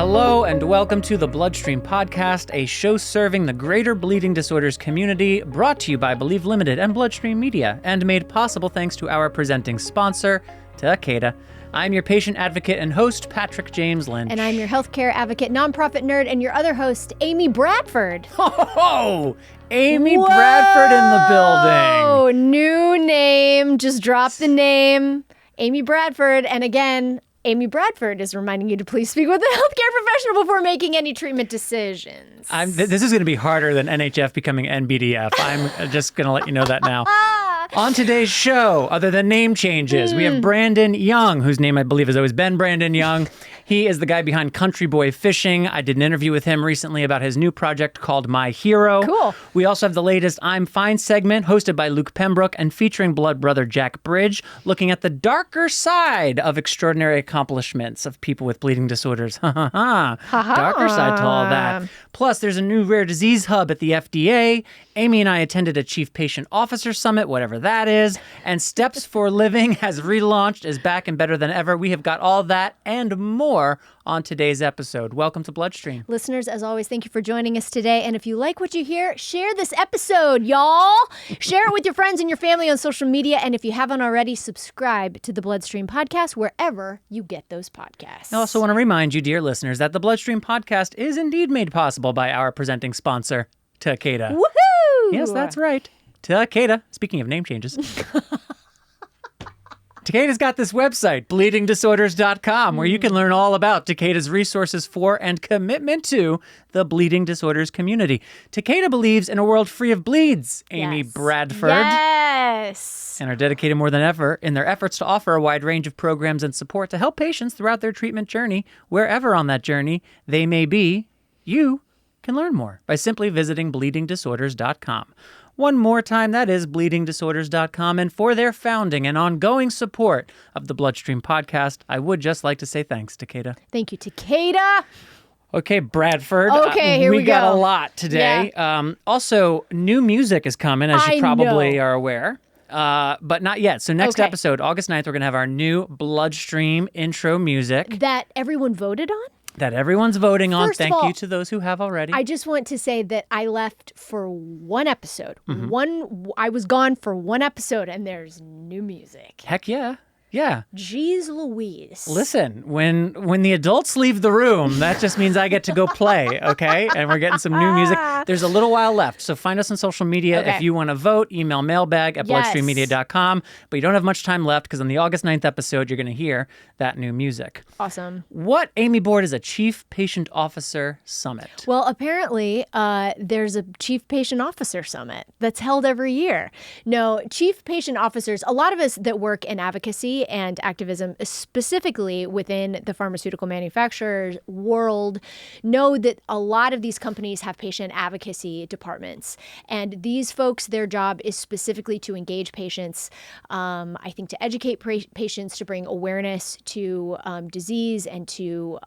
Hello and welcome to the Bloodstream Podcast, a show serving the greater bleeding disorders community, brought to you by Believe Limited and Bloodstream Media, and made possible thanks to our presenting sponsor, Takeda. I'm your patient advocate and host, Patrick James Lynch. And I'm your healthcare advocate, nonprofit nerd, and your other host, Amy Bradford. Ho! Amy Bradford in the building. Oh, new name. Just drop the name. Amy Bradford. And again, Amy Bradford is reminding you to please speak with a healthcare professional before making any treatment decisions. This is going to be harder than NHF becoming NBDF. I'm just going to let you know that now. On today's show, other than name changes, we have Brandon Young, whose name I believe has always been Brandon Young. He is the guy behind Country Boy Fishing. I did an interview with him recently about his new project called My Hero. Cool. We also have the latest I'm Fine segment hosted by Luke Pembroke and featuring blood brother Jack Bridge, looking at the darker side of extraordinary accomplishments of people with bleeding disorders. Darker side to all that. Plus, there's a new rare disease hub at the FDA. Amy and I attended a Chief Patient Officer Summit, whatever that is, and Steps for Living has relaunched, is back and better than ever. We have got all that and more on today's episode. Welcome to Bloodstream. Listeners, as always, thank you for joining us today. And if you like what you hear, share this episode, y'all. Share it with your friends and your family on social media. And if you haven't already, subscribe to the Bloodstream Podcast wherever you get those podcasts. I also want to remind you, dear listeners, that the Bloodstream Podcast is indeed made possible by our presenting sponsor, Takeda. Woohoo! Yes, that's right. Takeda. Speaking of name changes. Takeda's got this website, bleedingdisorders.com, where you can learn all about Takeda's resources for and commitment to the bleeding disorders community. Takeda believes in a world free of bleeds, Amy Bradford. Yes. And are dedicated more than ever in their efforts to offer a wide range of programs and support to help patients throughout their treatment journey. Wherever on that journey they may be, you can learn more by simply visiting bleedingdisorders.com. One more time, that is bleedingdisorders.com. And for their founding and ongoing support of the Bloodstream Podcast, I would just like to say thanks, Takeda. Thank you, Takeda. Okay, Bradford. Okay, here we go. We got a lot today. Yeah. Also, new music is coming, as you probably are aware. But not yet. So next episode, August 9th, we're going to have our new Bloodstream intro music. That everyone voted on? That everyone's voting on. First of Thank all, you to those who have already. I just want to say that I left for one episode. I was gone for one episode, and there's new music. Heck yeah. Yeah. Jeez Louise. Listen, when the adults leave the room, that just means I get to go play, okay? And we're getting some new music. There's a little while left, so find us on social media. Okay. If you want to vote, email mailbag@bloodstreammedia.com. But you don't have much time left because on the August 9th episode, you're going to hear that new music. Awesome. What, Amy Board, is a Chief Patient Officer Summit? Well, apparently, there's a Chief Patient Officer Summit that's held every year. No, Chief Patient Officers, a lot of us that work in advocacy and activism, specifically within the pharmaceutical manufacturers world, know that a lot of these companies have patient advocacy departments. And these folks, their job is specifically to engage patients, I think to educate patients, to bring awareness to disease and to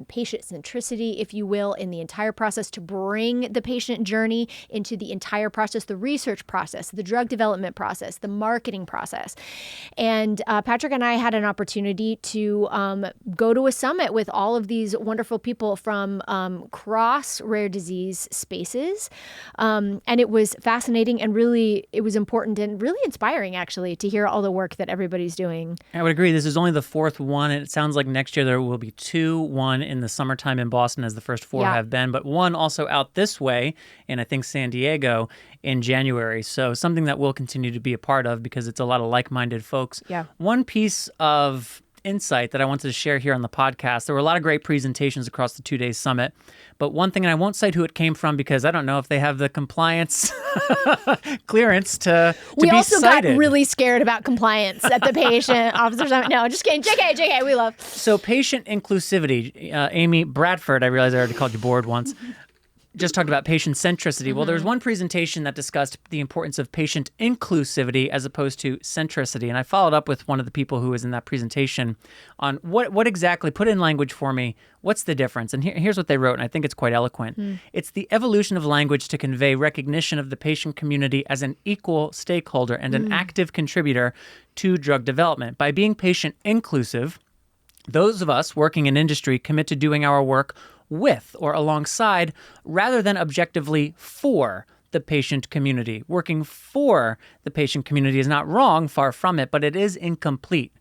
patient centricity, if you will, in the entire process, to bring the patient journey into the entire process, the research process, the drug development process, the marketing process. And Patrick and I had an opportunity to go to a summit with all of these wonderful people from cross rare disease spaces. And it was fascinating and really, it was important and really inspiring, actually, to hear all the work that everybody's doing. I would agree. This is only the fourth one, and it sounds like next year there will be two, one in the summertime in Boston, as the first four have been, but one also out this way in, I think, San Diego in January. So something that we'll continue to be a part of because it's a lot of like-minded folks. Yeah. One piece of insight that I wanted to share here on the podcast, there were a lot of great presentations across the 2-day summit, but one thing, and I won't cite who it came from because I don't know if they have the compliance clearance to be cited. We also got really scared about compliance at the patient officer summit. No, just kidding. JK, we love. So patient inclusivity, Amy Bradford, I realize I already called you bored once, just talked about patient centricity. Well, there's one presentation that discussed the importance of patient inclusivity as opposed to centricity. And I followed up with one of the people who was in that presentation on what exactly, put in language for me, what's the difference? And here's what they wrote, and I think it's quite eloquent. It's the evolution of language to convey recognition of the patient community as an equal stakeholder and an active contributor to drug development. By being patient inclusive, Those of us working in industry commit to doing our work with or alongside rather than objectively for the patient community. Working for the patient community is not wrong, far from it, but it is incomplete.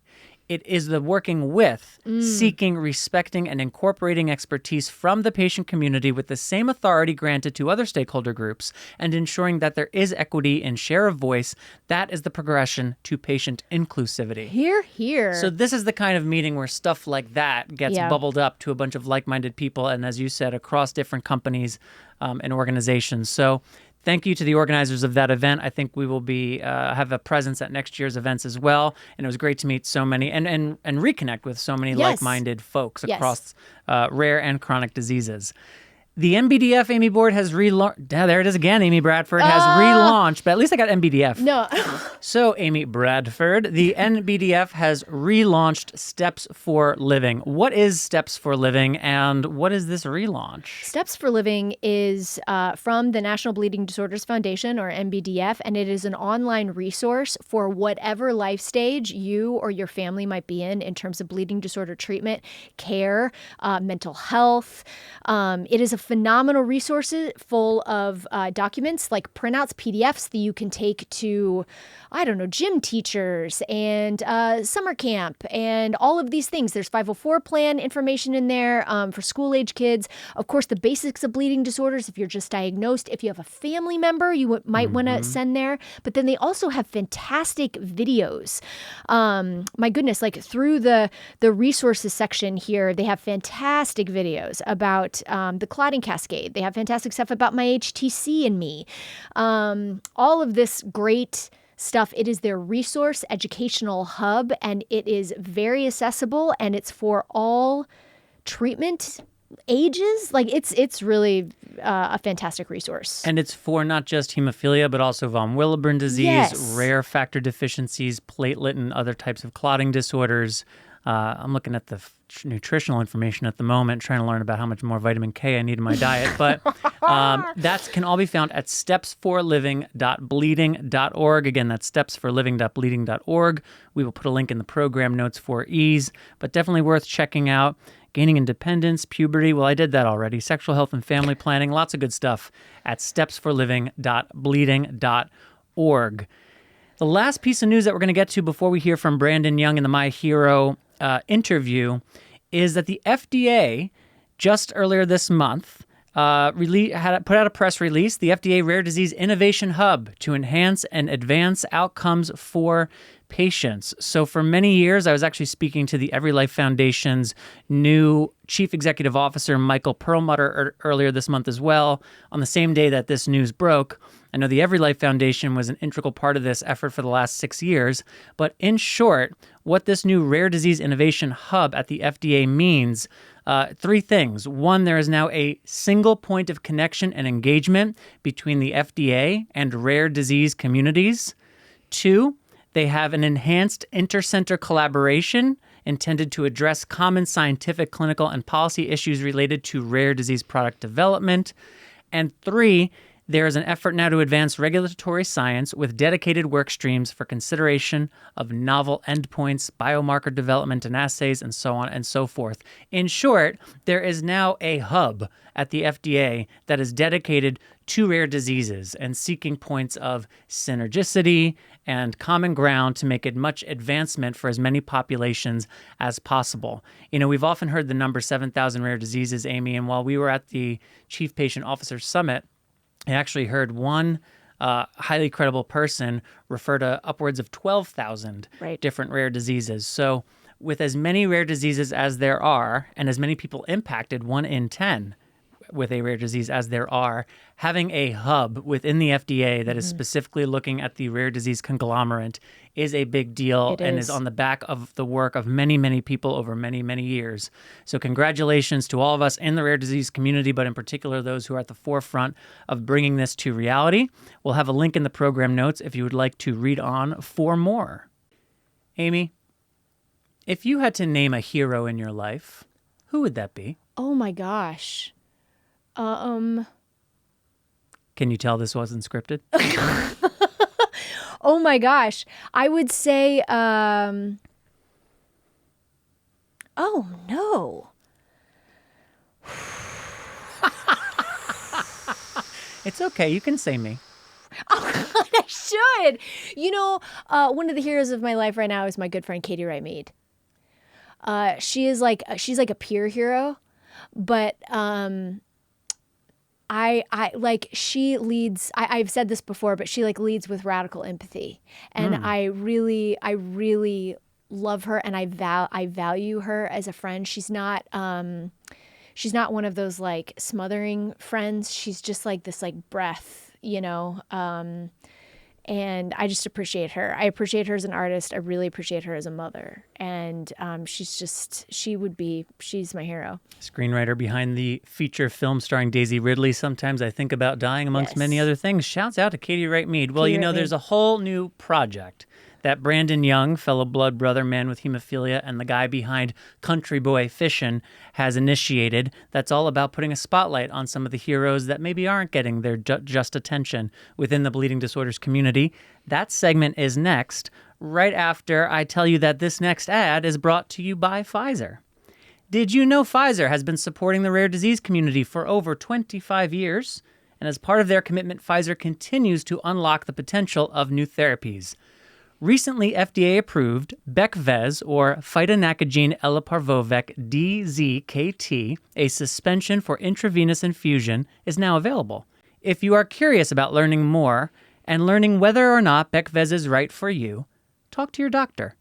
It is the working with, seeking, respecting, and incorporating expertise from the patient community with the same authority granted to other stakeholder groups and ensuring that there is equity and share of voice. That is the progression to patient inclusivity. Hear, hear. So this is the kind of meeting where stuff like that gets bubbled up to a bunch of like-minded people and, as you said, across different companies and organizations. So thank you to the organizers of that event. I think we will be have a presence at next year's events as well. And it was great to meet so many and reconnect with so many like-minded folks across rare and chronic diseases. The NBDF, Amy Board, has relaunched. There it is again. Amy Bradford has relaunched, but at least I got NBDF. No. So, Amy Bradford, the NBDF has relaunched Steps for Living. What is Steps for Living, and what is this relaunch? Steps for Living is from the National Bleeding Disorders Foundation, or NBDF, and it is an online resource for whatever life stage you or your family might be in terms of bleeding disorder treatment, care, mental health. It is a phenomenal resource full of documents like printouts, PDFs that you can take to, I don't know, gym teachers and summer camp and all of these things. There's 504 plan information in there for school-age kids. Of course, the basics of bleeding disorders, if you're just diagnosed. If you have a family member, you might want to send there. But then they also have fantastic videos. My goodness, like through the resources section here, they have fantastic videos about the clotting cascade. They have fantastic stuff about my HTC and me. All of this great stuff. It is their resource educational hub, and it is very accessible, and it's for all treatment ages. Like it's really a fantastic resource. And it's for not just hemophilia, but also von Willebrand disease, rare factor deficiencies, platelet and other types of clotting disorders. I'm looking at the nutritional information at the moment, trying to learn about how much more vitamin K I need in my diet. But that can all be found at stepsforliving.bleeding.org. Again, that's stepsforliving.bleeding.org. We will put a link in the program notes for ease, but definitely worth checking out. Gaining independence, puberty, well, I did that already. Sexual health and family planning, lots of good stuff at stepsforliving.bleeding.org. The last piece of news that we're going to get to before we hear from Brandon Young in the My Hero interview is that the FDA just earlier this month put out a press release, the FDA Rare Disease Innovation Hub to enhance and advance outcomes for patients. So for many years, I was actually speaking to the EveryLife Foundation's new Chief Executive Officer, Michael Perlmutter, earlier this month as well, on the same day that this news broke. I know the EveryLife Foundation was an integral part of this effort for the last 6 years, but in short, what this new Rare Disease Innovation Hub at the FDA means, three things. One, there is now a single point of connection and engagement between the FDA and rare disease communities. Two, they have an enhanced intercenter collaboration intended to address common scientific, clinical, and policy issues related to rare disease product development. And three, there is an effort now to advance regulatory science with dedicated work streams for consideration of novel endpoints, biomarker development and assays, and so on and so forth. In short, there is now a hub at the FDA that is dedicated to rare diseases and seeking points of synergicity and common ground to make it much advancement for as many populations as possible. You know, we've often heard the number 7,000 rare diseases, Amy, and while we were at the Chief Patient Officer Summit, I actually heard one highly credible person refer to upwards of 12,000 different rare diseases. So with as many rare diseases as there are, and as many people impacted, 1 in 10 with a rare disease as there are, having a hub within the FDA that is specifically looking at the rare disease conglomerate is a big deal and is on the back of the work of many, many people over many, many years. So congratulations to all of us in the rare disease community, but in particular those who are at the forefront of bringing this to reality. We'll have a link in the program notes if you would like to read on for more. Amy, if you had to name a hero in your life, who would that be? Oh my gosh. Can you tell this wasn't scripted? Oh my gosh. I would say Oh, no. It's okay. You can say me. Oh, God, I should. One of the heroes of my life right now is my good friend Katie Wright Mead. She's like a peer hero, but I like she leads. I've said this before, but she like leads with radical empathy, and I really love her, and I value her as a friend. She's not one of those like smothering friends. She's just like this like breath, and I just appreciate her. I appreciate her as an artist. I really appreciate her as a mother. And she's my hero. Screenwriter behind the feature film starring Daisy Ridley, Sometimes I Think About Dying, amongst many other things. Shouts out to Katie Wright Mead. Well, there's a whole new project that Brandon Young, fellow blood brother, man with hemophilia, and the guy behind Country Boy Fishin' has initiated. That's all about putting a spotlight on some of the heroes that maybe aren't getting their just attention within the bleeding disorders community. That segment is next, right after I tell you that this next ad is brought to you by Pfizer. Did you know Pfizer has been supporting the rare disease community for over 25 years? And as part of their commitment, Pfizer continues to unlock the potential of new therapies. Recently, FDA approved Becvez, or phytonacogene elaparvovec DZKT, a suspension for intravenous infusion, is now available. If you are curious about learning more and learning whether or not Becvez is right for you, talk to your doctor.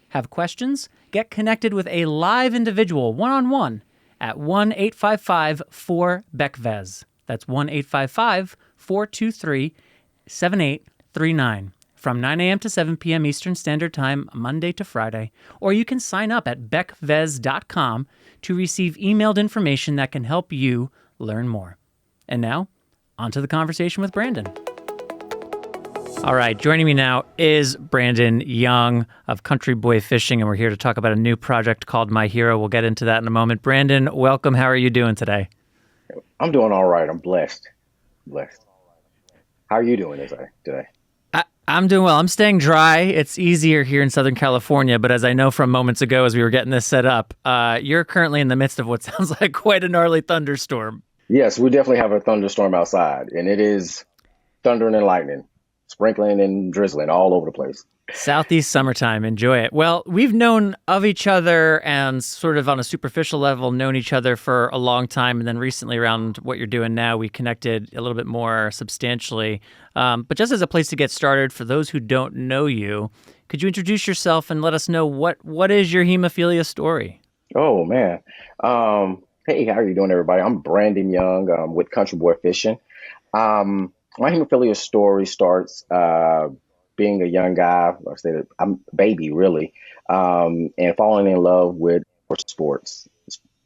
Have questions? Get connected with a live individual one-on-one at 1-855-4-BECVEZ. That's 1-855-423-7839. From 9 a.m. to 7 p.m. Eastern Standard Time, Monday to Friday. Or you can sign up at becvez.com to receive emailed information that can help you learn more. And now, on to the conversation with Brandon. All right, joining me now is Brandon Young of Country Boy Fishing, and we're here to talk about a new project called My Hero. We'll get into that in a moment. Brandon, welcome. How are you doing today? I'm doing all right. I'm blessed. How are you doing today? I'm doing well. I'm staying dry. It's easier here in Southern California, but as I know from moments ago as we were getting this set up, you're currently in the midst of what sounds like quite a gnarly thunderstorm. Yes, we definitely have a thunderstorm outside, and it is thundering and lightning, sprinkling and drizzling all over the place. Southeast summertime. Enjoy it. Well, we've known of each other and sort of on a superficial level known each other for a long time. And then recently around what you're doing now, we connected a little bit more substantially. But just as a place to get started, for those who don't know you, could you introduce yourself and let us know what is your hemophilia story? Oh, man. Hey, how are you doing, everybody? I'm Brandon Young with Country Boy Fishing. My hemophilia story starts being a young guy, like I said, I'm a baby, really, and falling in love with sports,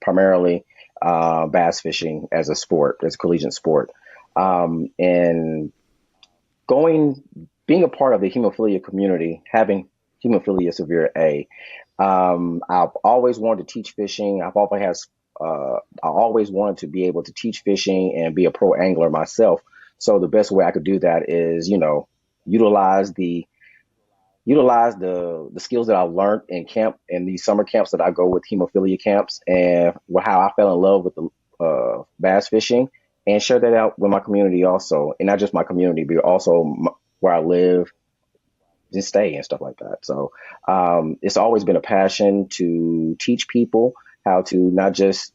primarily bass fishing as a sport, as a collegiate sport. And being a part of the hemophilia community, having hemophilia severe A, I've always wanted to teach fishing. I always wanted to be able to teach fishing and be a pro angler myself. So the best way I could do that is, utilize the skills that I learned in camp, in these summer camps that I go with, hemophilia camps, and how I fell in love with the bass fishing, and share that out with my community also, and not just my community, but also where I live, just stay and stuff like that. So it's always been a passion to teach people how to not just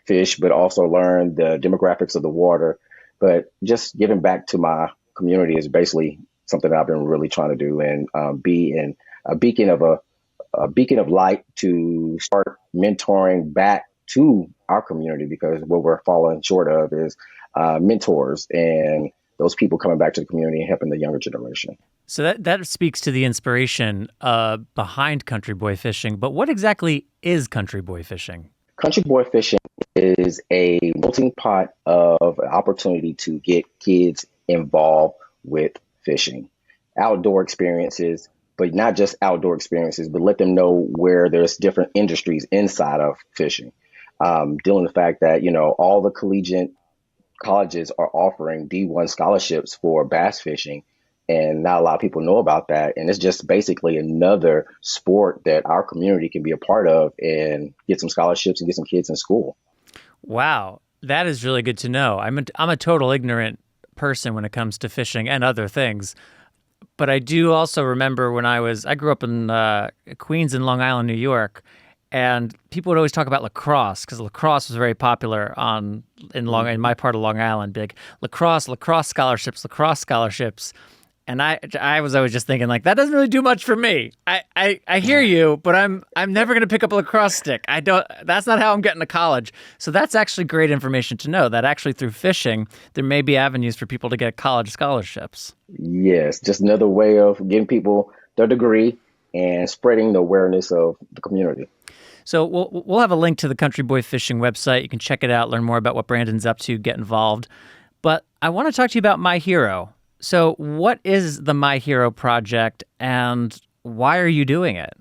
fish, but also learn the demographics of the water. But just giving back to my community is basically something that I've been really trying to do, and be a beacon of light to start mentoring back to our community, because what we're falling short of is mentors and those people coming back to the community and helping the younger generation. So that speaks to the inspiration behind Country Boy Fishing. But what exactly is Country Boy Fishing? Country Boy Fishing is a melting pot of an opportunity to get kids involved with fishing, outdoor experiences, but not just outdoor experiences, but let them know where there's different industries inside of fishing. Dealing with the fact that, all the collegiate colleges are offering D1 scholarships for bass fishing. And not a lot of people know about that. And it's just basically another sport that our community can be a part of and get some scholarships and get some kids in school. Wow, that is really good to know. I'm a total ignorant person when it comes to fishing and other things. But I do also remember when I grew up in Queens and Long Island, New York, and people would always talk about lacrosse because lacrosse was very popular in my part of Long Island. Big lacrosse scholarships. And I was always just thinking, like, that doesn't really do much for me. I hear you, but I'm never going to pick up a lacrosse stick. That's not how I'm getting to college. So that's actually great information to know, that actually through fishing, there may be avenues for people to get college scholarships. Yes, just another way of getting people their degree and spreading the awareness of the community. So we'll have a link to the Country Boy Fishing website. You can check it out, learn more about what Brandon's up to, get involved. But I want to talk to you about My Hero. So what is the My Hero Project and why are you doing it?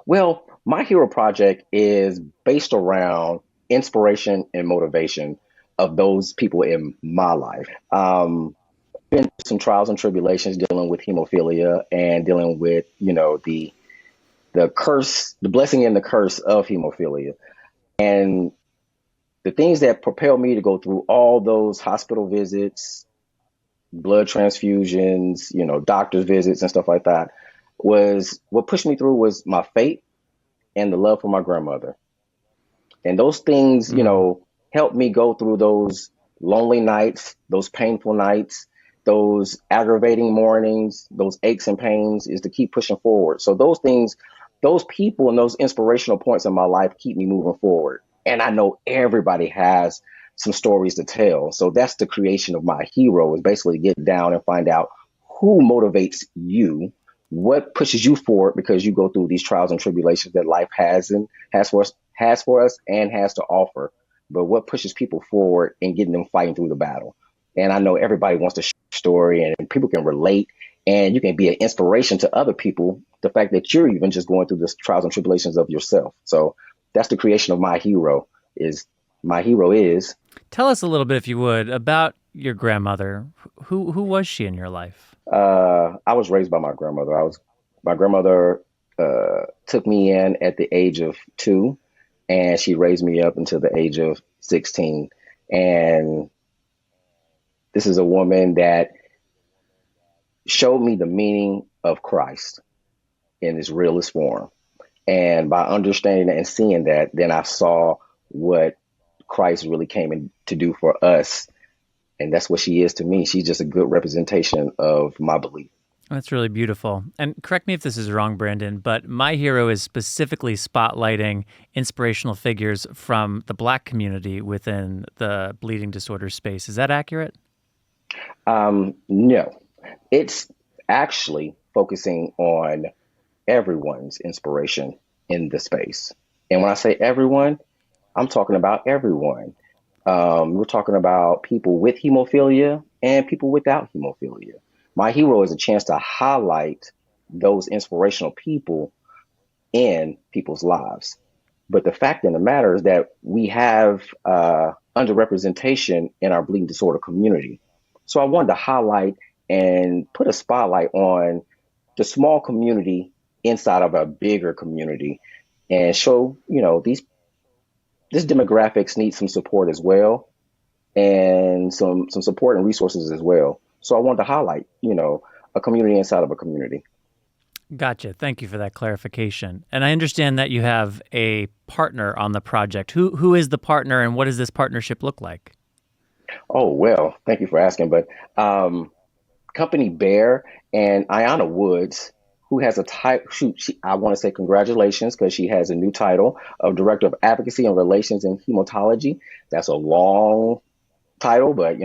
Well, My Hero Project is based around inspiration and motivation of those people in my life. Been through some trials and tribulations dealing with hemophilia and dealing with, the curse, the blessing and the curse of hemophilia. And the things that propelled me to go through all those hospital visits, blood transfusions, doctor's visits and stuff like that, was what pushed me through was my faith and the love for my grandmother. And those things, helped me go through those lonely nights, those painful nights, those aggravating mornings, those aches and pains, is to keep pushing forward. So those things, those people and those inspirational points in my life keep me moving forward. And I know everybody has some stories to tell. So that's the creation of My Hero, is basically get down and find out who motivates you, what pushes you forward, because you go through these trials and tribulations that life has for us and has to offer. But what pushes people forward and getting them fighting through the battle. And I know everybody wants to share a story and people can relate, and you can be an inspiration to other people. The fact that you're even just going through the trials and tribulations of yourself. So that's the creation of My Hero. Tell us a little bit, if you would, about your grandmother. Who was she in your life? I was raised by my grandmother. My grandmother took me in at the age of 2, and she raised me up until the age of 16. And this is a woman that showed me the meaning of Christ in its realest form. And by understanding and seeing that, then I saw what Christ really came in to do for us. And that's what she is to me. She's just a good representation of my belief. That's really beautiful. And correct me if this is wrong, Brandon, but My Hero is specifically spotlighting inspirational figures from the Black community within the bleeding disorder space. Is that accurate? No, it's actually focusing on everyone's inspiration in the space. And when I say everyone, I'm talking about everyone. We're talking about people with hemophilia and people without hemophilia. My Hero is a chance to highlight those inspirational people in people's lives. But the fact of the matter is that we have underrepresentation in our bleeding disorder community. So I wanted to highlight and put a spotlight on the small community inside of a bigger community and show, this demographics needs some support as well, and some support and resources as well. So I wanted to highlight, a community inside of a community. Gotcha. Thank you for that clarification. And I understand that you have a partner on the project. Who is the partner, and what does this partnership look like? Oh, well, thank you for asking. But Company Bear and Ayanna Woods, who has a title, I want to say congratulations, because she has a new title of Director of Advocacy and Relations in Hematology. That's a long title, but,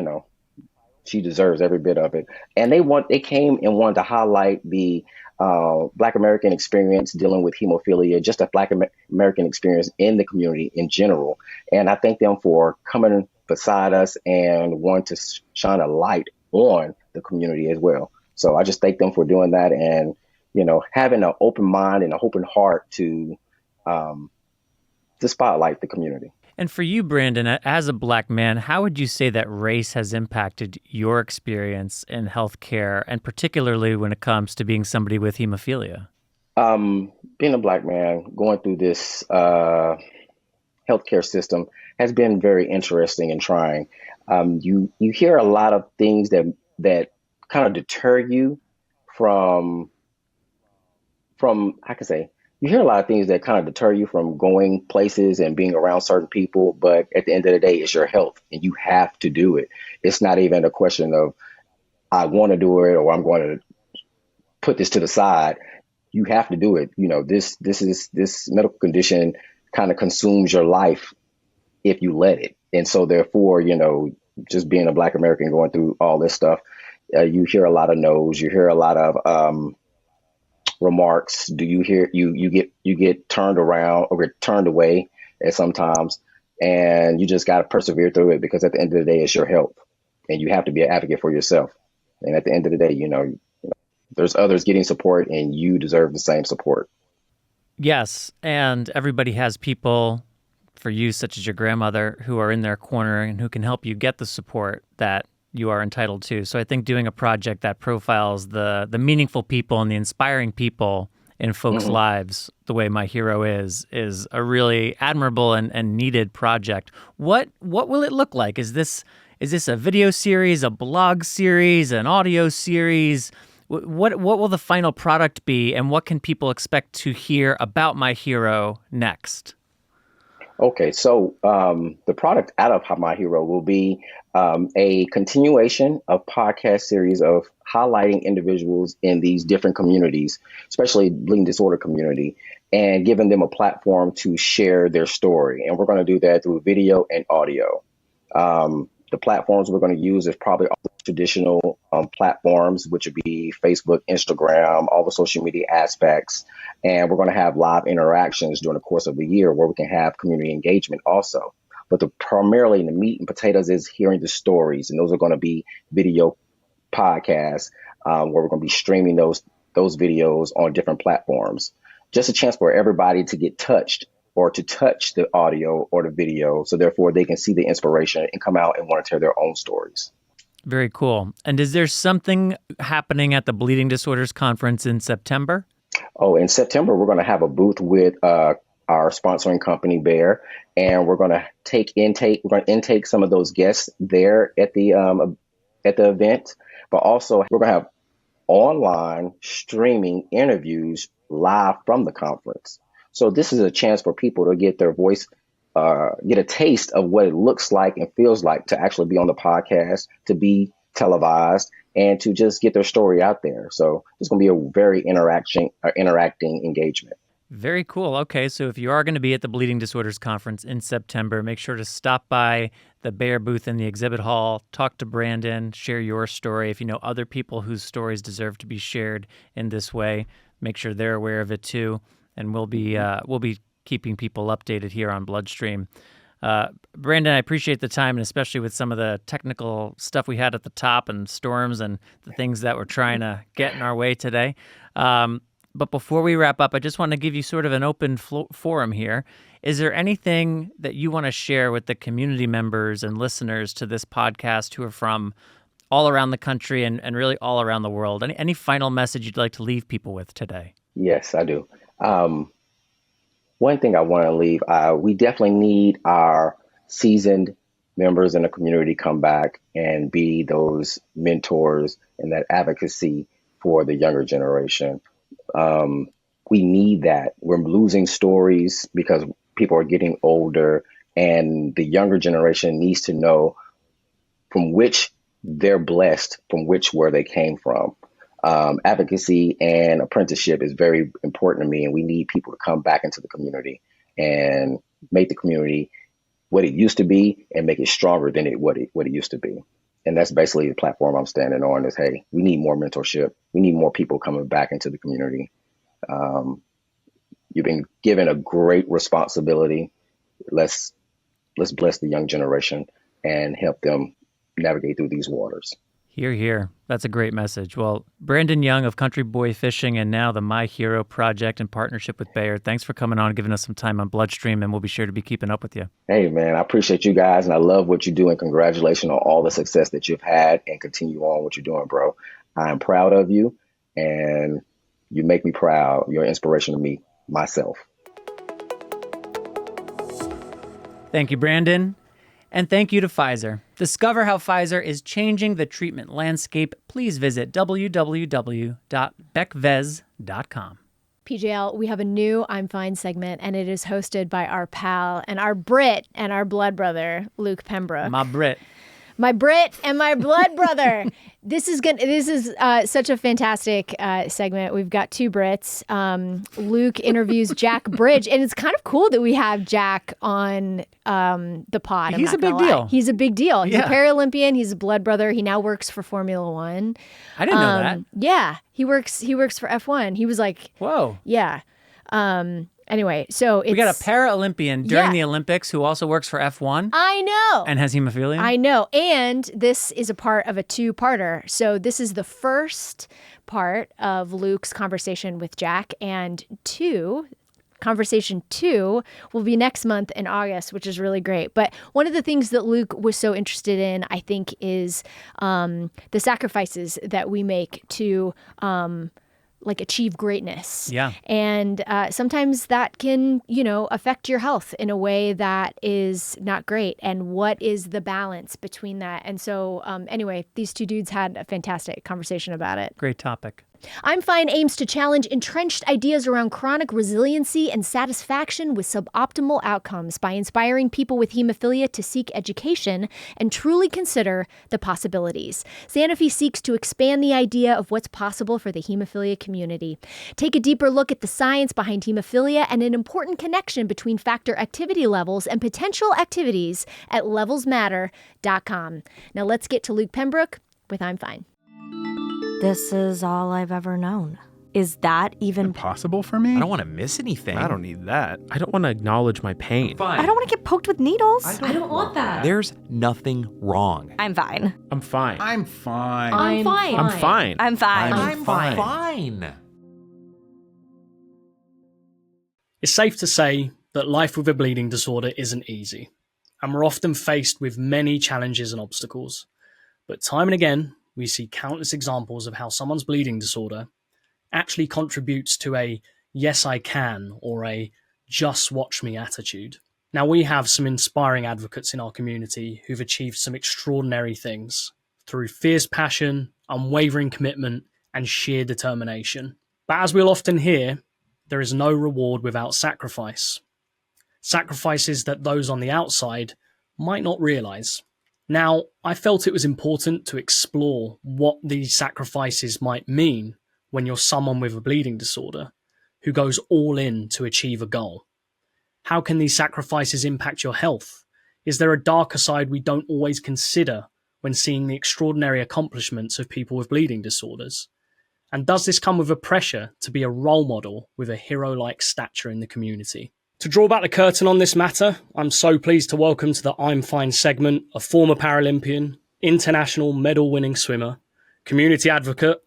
she deserves every bit of it. And they came and wanted to highlight the Black American experience dealing with hemophilia, just a Black American experience in the community in general. And I thank them for coming beside us and want to shine a light on the community as well. So I just thank them for doing that, and having an open mind and an open heart to spotlight the community. And for you, Brandon, as a Black man, how would you say that race has impacted your experience in healthcare, and particularly when it comes to being somebody with hemophilia? Being a Black man going through this healthcare system has been very interesting and trying. You hear a lot of things that kind of deter you from I can say you hear a lot of things that kind of deter you from going places and being around certain people. But at the end of the day, it's your health, and you have to do it. It's not even a question of I want to do it or I'm going to put this to the side. You have to do it. This medical condition kind of consumes your life if you let it. And so therefore, just being a Black American going through all this stuff, you hear a lot of no's, you hear a lot of remarks. Do you hear you get turned around or get turned away at sometimes, and you just got to persevere through it, because at the end of the day, it's your health, and you have to be an advocate for yourself. And at the end of the day, there's others getting support, and you deserve the same support. Yes, and everybody has people for you, such as your grandmother, who are in their corner and who can help you get the support that you are entitled to. So I think doing a project that profiles the meaningful people and the inspiring people in folks' lives, the way My Hero is a really admirable and needed project. What will it look like? Is this a video series, a blog series, an audio series? What will the final product be, and what can people expect to hear about My Hero next? Okay, so the product out of My Hero will be a continuation of podcast series of highlighting individuals in these different communities, especially bleeding disorder community, and giving them a platform to share their story. And we're going to do that through video and audio. The platforms we're going to use is probably all the traditional platforms, which would be Facebook, Instagram, all the social media aspects. And we're going to have live interactions during the course of the year where we can have community engagement also. But primarily the meat and potatoes is hearing the stories. And those are going to be video podcasts where we're going to be streaming those videos on different platforms. Just a chance for everybody to get touched, or to touch the audio or the video, so therefore they can see the inspiration and come out and want to tell their own stories. Very cool. And is there something happening at the Bleeding Disorders Conference in September? Oh, in September, we're going to have a booth with our sponsoring company, Bear, and we're going to intake some of those guests there at the event, but also we're going to have online streaming interviews live from the conference. So this is a chance for people to get their voice, get a taste of what it looks like and feels like to actually be on the podcast, to be televised, and to just get their story out there. So it's going to be a very interacting engagement. Very cool. Okay, so if you are going to be at the Bleeding Disorders Conference in September, make sure to stop by the Bear booth in the exhibit hall, talk to Brandon, share your story. If you know other people whose stories deserve to be shared in this way, make sure they're aware of it too. And we'll be keeping people updated here on Bloodstream. Brandon, I appreciate the time, and especially with some of the technical stuff we had at the top and storms and the things that we're trying to get in our way today. But before we wrap up, I just want to give you sort of an open forum here. Is there anything that you want to share with the community members and listeners to this podcast who are from all around the country and really all around the world? Any final message you'd like to leave people with today? Yes, I do. One thing I want to leave, we definitely need our seasoned members in the community come back and be those mentors and that advocacy for the younger generation. We need that. We're losing stories because people are getting older, and the younger generation needs to know from which they're blessed, from where they came from. Advocacy and apprenticeship is very important to me, and we need people to come back into the community and make the community what it used to be and make it stronger than what it used to be. And that's basically the platform I'm standing on is, hey, we need more mentorship. We need more people coming back into the community. You've been given a great responsibility. Let's bless the young generation and help them navigate through these waters. Hear, hear. That's a great message. Well, Brandon Young of Country Boy Fishing and now the My Hero Project in partnership with Bayer, thanks for coming on and giving us some time on Bloodstream, and we'll be sure to be keeping up with you. Hey, man, I appreciate you guys, and I love what you do, and congratulations on all the success that you've had, and continue on what you're doing, bro. I am proud of you, and you make me proud. You're an inspiration to me, myself. Thank you, Brandon. And thank you to Pfizer. Discover how Pfizer is changing the treatment landscape. Please visit www.becvez.com. PJL, we have a new I'm Fine segment, and it is hosted by our pal and our Brit and our blood brother, Luke Pembroke. My Brit. My Brit and my blood brother. This is such a fantastic segment. We've got two Brits. Luke interviews Jack Bridge, and it's kind of cool that we have Jack on the pod. He's a big deal. He's a big deal. He's Yeah. a Paralympian. He's a blood brother. He now works for Formula One. I didn't know that. Yeah, he works for F1. He was like, Whoa. yeah. Anyway, so We got a Paralympian during Yeah. the Olympics who also works for F1 I know. and has hemophilia. I know. And this is a part of a two-parter. So this is the first part of Luke's conversation with Jack, and conversation 2 will be next month in August, which is really great. But one of the things that Luke was so interested in, I think, is the sacrifices that we make to achieve greatness. Yeah. And sometimes that can, affect your health in a way that is not great. And what is the balance between that? And so anyway, these two dudes had a fantastic conversation about it. Great topic. I'm Fine aims to challenge entrenched ideas around chronic resiliency and satisfaction with suboptimal outcomes by inspiring people with hemophilia to seek education and truly consider the possibilities. Sanofi seeks to expand the idea of what's possible for the hemophilia community. Take a deeper look at the science behind hemophilia and an important connection between factor activity levels and potential activities at levelsmatter.com. Now let's get to Luke Pembroke with I'm Fine. This is all I've ever known. Is that even Possible for me? I don't want to miss anything. I don't need that. I don't want to acknowledge my pain. Fine. I don't want to get poked with needles. I don't want that. There's nothing wrong. I'm fine. I'm fine. I'm fine. I'm fine. I'm fine. I'm fine. It's safe to say that life with a bleeding disorder isn't easy, and we're often faced with many challenges and obstacles. But time and again, we see countless examples of how someone's bleeding disorder actually contributes to a yes I can or a just watch me attitude. Now, we have some inspiring advocates in our community who've achieved some extraordinary things through fierce passion, unwavering commitment, and sheer determination. But as we'll often hear, there is no reward without sacrifice. Sacrifices that those on the outside might not realise. Now, I felt it was important to explore what these sacrifices might mean when you're someone with a bleeding disorder who goes all in to achieve a goal. How can these sacrifices impact your health? Is there a darker side we don't always consider when seeing the extraordinary accomplishments of people with bleeding disorders? And does this come with a pressure to be a role model with a hero-like stature in the community? To draw back the curtain on this matter, I'm so pleased to welcome to the I'm Fine segment a former Paralympian, international medal-winning swimmer, community advocate,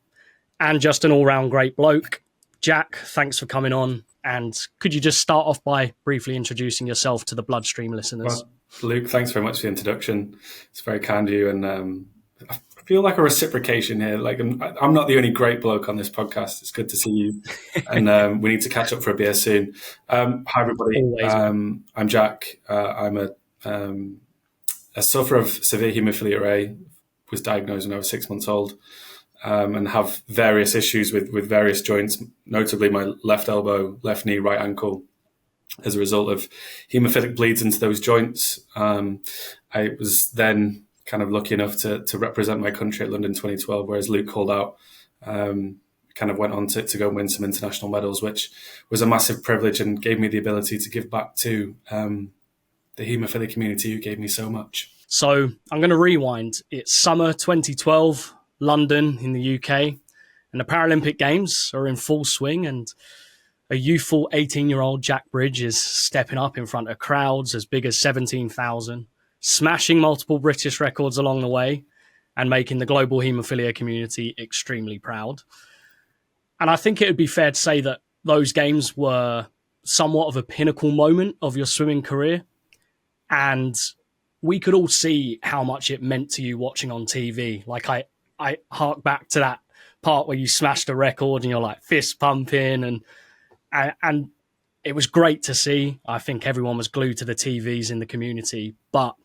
and just an all-round great bloke. Jack, thanks for coming on. And could you just start off by briefly introducing yourself to the Bloodstream listeners? Well, Luke, thanks very much for the introduction. It's very kind of you, and I feel like a reciprocation here. Like I'm not the only great bloke on this podcast. It's good to see you, and we need to catch up for a beer soon. Hi everybody. I'm Jack. I'm a sufferer of severe haemophilia A. Was diagnosed when I was 6 months old, and have various issues with various joints, notably my left elbow, left knee, right ankle. As a result of haemophilic bleeds into those joints, I was then kind of lucky enough to represent my country at London 2012, whereas Luke called out, kind of went on to go and win some international medals, which was a massive privilege and gave me the ability to give back to the haemophilia community who gave me so much. So I'm going to rewind. It's summer 2012, London in the UK, and the Paralympic Games are in full swing, and a youthful 18-year-old Jack Bridge is stepping up in front of crowds as big as 17,000, smashing multiple British records along the way, and making the global haemophilia community extremely proud. And I think it would be fair to say that those games were somewhat of a pinnacle moment of your swimming career. And we could all see how much it meant to you watching on TV. Like I hark back to that part where you smashed a record and you're like fist pumping and it was great to see. I think everyone was glued to the TVs in the community. But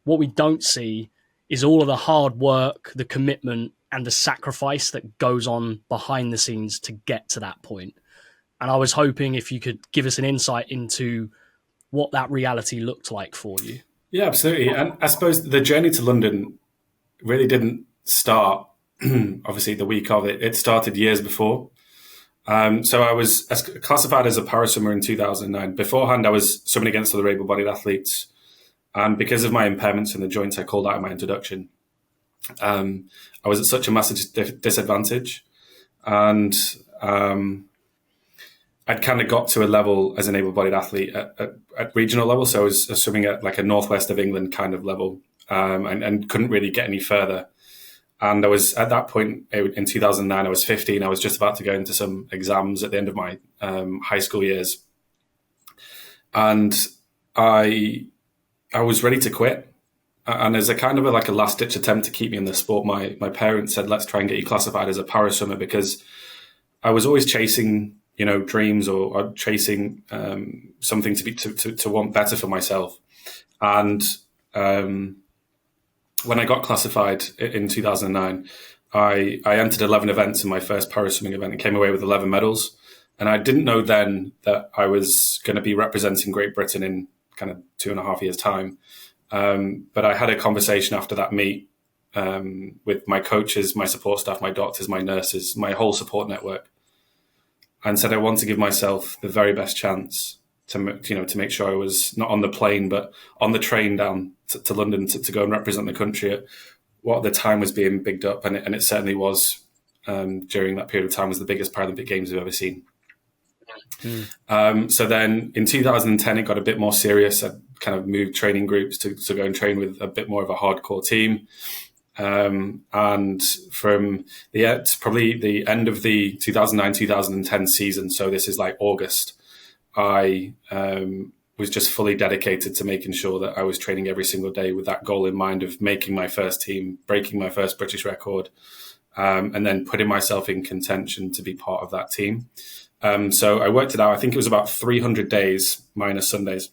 what we don't see is all of the hard work, the commitment, and the sacrifice that goes on behind the scenes to get to that point. And I was hoping if you could give us an insight into what that reality looked like for you. Yeah, absolutely. And I suppose the journey to London really didn't start, obviously, the week of it. It started years before. So I was classified as a paraswimmer in 2009. Beforehand, I was swimming against other able-bodied athletes. And because of my impairments in the joints I called out in my introduction, I was at such a massive disadvantage. And I'd kind of got to a level as an able-bodied athlete at regional level. So I was swimming at like a northwest of England kind of level and couldn't really get any further. And I was at that point in 2009, I was 15. I was just about to go into some exams at the end of my high school years. And I was ready to quit. And as a kind of like a last ditch attempt to keep me in the sport, my parents said, let's try and get you classified as a paraswimmer, because I was always chasing, dreams or chasing something to want better for myself. And when I got classified in 2009, I entered 11 events in my first paraswimming event and came away with 11 medals. And I didn't know then that I was going to be representing Great Britain in kind of 2.5 years' time. But I had a conversation after that meet with my coaches, my support staff, my doctors, my nurses, my whole support network, and said I want to give myself the very best chance to make sure I was not on the plane, but on the train down to London to go and represent the country at what at the time was being bigged up. And it certainly was, during that period of time, was the biggest Paralympic Games we've ever seen. So then in 2010, it got a bit more serious. I kind of moved training groups to go and train with a bit more of a hardcore team. And from probably the end of the 2009-2010 season, so this is like August, I was just fully dedicated to making sure that I was training every single day with that goal in mind of making my first team, breaking my first British record, and then putting myself in contention to be part of that team. So I worked it out. I think it was about 300 days minus Sundays,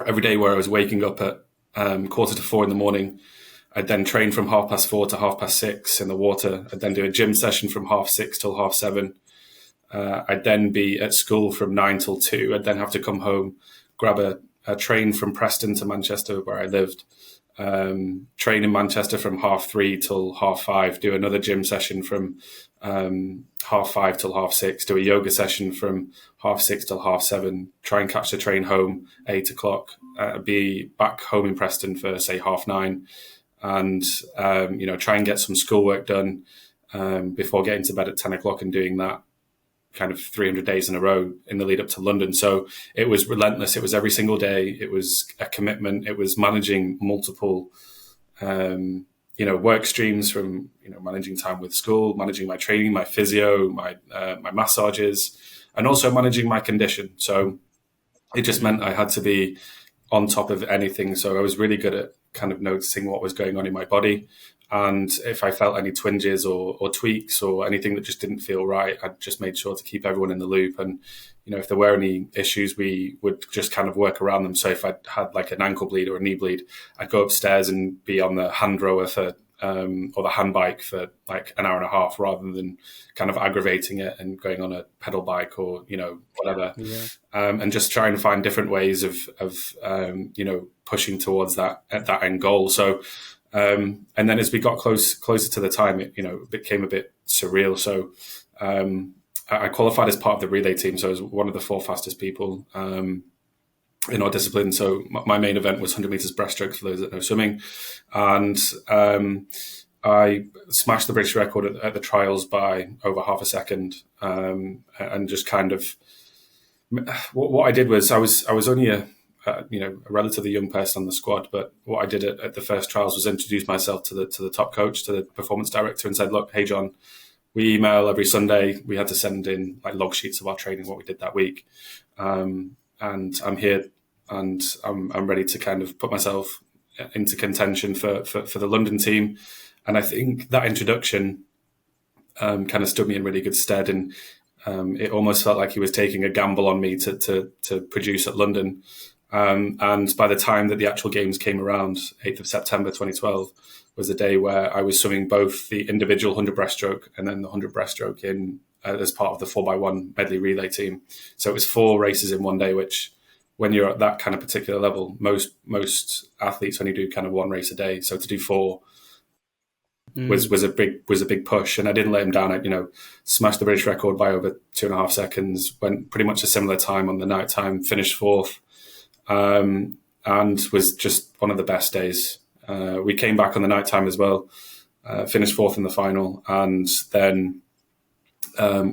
every day where I was waking up at 3:45 in the morning. I'd then train from 4:30 to 6:30 in the water. I'd then do a gym session from 6:30 till 7:30. I'd then be at school from 9 till 2. I'd then have to come home, grab a train from Preston to Manchester where I lived, train in Manchester from 3:30 till 5:30, do another gym session from 5:30 till 6:30, do a yoga session from 6:30 till 7:30, try and catch the train home 8 o'clock, be back home in Preston for say 9:30, and try and get some schoolwork done before getting to bed at 10 o'clock and doing that kind of 300 days in a row in the lead up to London. So it was relentless. It was every single day. It was a commitment. It was managing multiple, work streams, from, managing time with school, managing my training, my physio, my massages, and also managing my condition. So it just meant I had to be on top of anything. So I was really good at kind of noticing what was going on in my body. And if I felt any twinges or tweaks or anything that just didn't feel right, I just made sure to keep everyone in the loop. And, if there were any issues, we would just kind of work around them. So if I had like an ankle bleed or a knee bleed, I'd go upstairs and be on the hand rower or the hand bike for like an hour and a half, rather than kind of aggravating it and going on a pedal bike or, whatever. Yeah. And just trying to find different ways of pushing towards that end goal. So, and then as we got closer to the time, it became a bit surreal. So I qualified as part of the relay team. So I was one of the 4 fastest people in our discipline. So my main event was 100 meters breaststroke, for those that know swimming. And I smashed the British record at the trials by over half a second. And just kind of, what I did was I was only a a relatively young person on the squad. But what I did at the first trials was introduce myself to the top coach, to the performance director, and said, look, hey, John, we email every Sunday. We had to send in like log sheets of our training, what we did that week. And I'm here and I'm ready to kind of put myself into contention for the London team. And I think that introduction kind of stood me in really good stead. And it almost felt like he was taking a gamble on me to produce at London. And by the time that the actual games came around, 8th of September 2012, was the day where I was swimming both the individual 100 breaststroke and then the 100 breaststroke in as part of the 4x1 medley relay team. So it was 4 races in one day, which when you're at that kind of particular level, most athletes only do kind of 1 race a day. So to do 4 was a big push, and I didn't let him down. I smashed the British record by over 2.5 seconds. Went pretty much a similar time on the night time. Finished 4th, and was just one of the best days. We came back on the night time as well. Finished 4th in the final, and then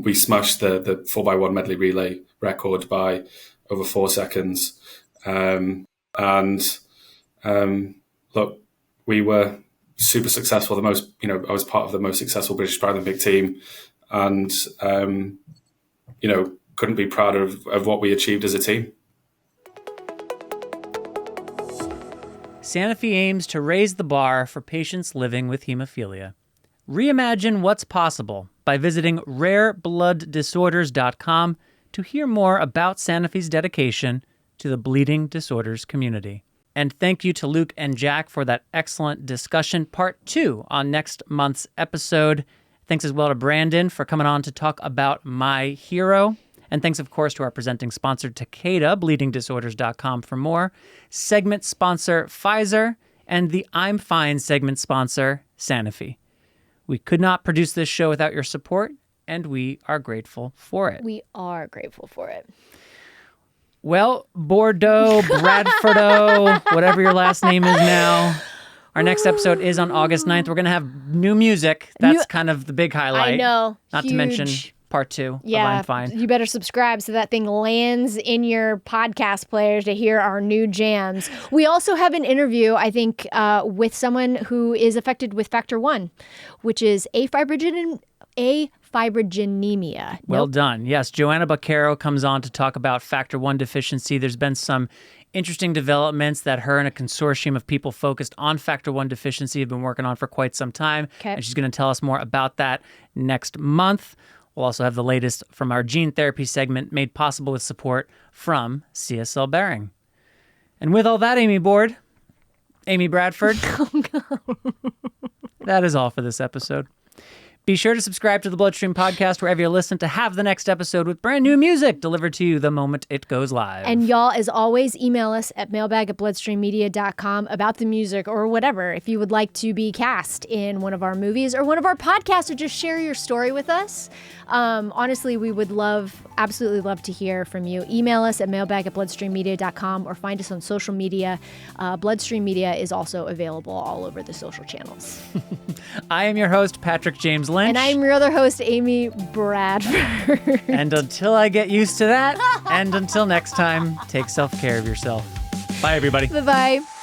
we smashed the 4x1 medley relay record by over 4 seconds. Look, we were super successful. I was part of the most successful British Paralympic team, and couldn't be prouder of what we achieved as a team. Sanofi aims to raise the bar for patients living with hemophilia. Reimagine what's possible by visiting rareblood.disorders.com to hear more about Sanofi's dedication to the bleeding disorders community. And thank you to Luke and Jack for that excellent discussion. Part 2 on next month's episode. Thanks as well to Brandon for coming on to talk about My Hero. And thanks, of course, to our presenting sponsor, Takeda, bleedingdisorders.com for more. Segment sponsor, Pfizer. And the I'm Fine segment sponsor, Sanofi. We could not produce this show without your support, and we are grateful for it. We are grateful for it. Well, Bordeaux, Bradfordo, whatever your last name is now. Our next episode is on August 9th. We're going to have new music. That's kind of the big highlight. I know. Not huge. To mention part 2 of I'm Fine. You better subscribe so that thing lands in your podcast players to hear our new jams. We also have an interview, I think, with someone who is affected with Factor 1, which is afibrogenemia. Well done. Yes, Joanna Baccaro comes on to talk about Factor 1 deficiency. There's been some interesting developments that her and a consortium of people focused on Factor 1 deficiency have been working on for quite some time. Okay. And she's going to tell us more about that next month. We'll also have the latest from our gene therapy segment, made possible with support from CSL Behring. And with all that, Amy Bradford, that is all for this episode. Be sure to subscribe to the Bloodstream Podcast wherever you listen to have the next episode with brand new music delivered to you the moment it goes live. And y'all, as always, email us at mailbag@bloodstreammedia.com about the music or whatever. If you would like to be cast in one of our movies or one of our podcasts or just share your story with us. Honestly, we would absolutely love to hear from you. Email us at mailbag@bloodstreammedia.com or find us on social media. Bloodstream Media is also available all over the social channels. I am your host, Patrick James Lynch. And I'm your other host, Amy Bradford. And until I get used to that, and until next time, take self-care of yourself. Bye, everybody. Bye-bye.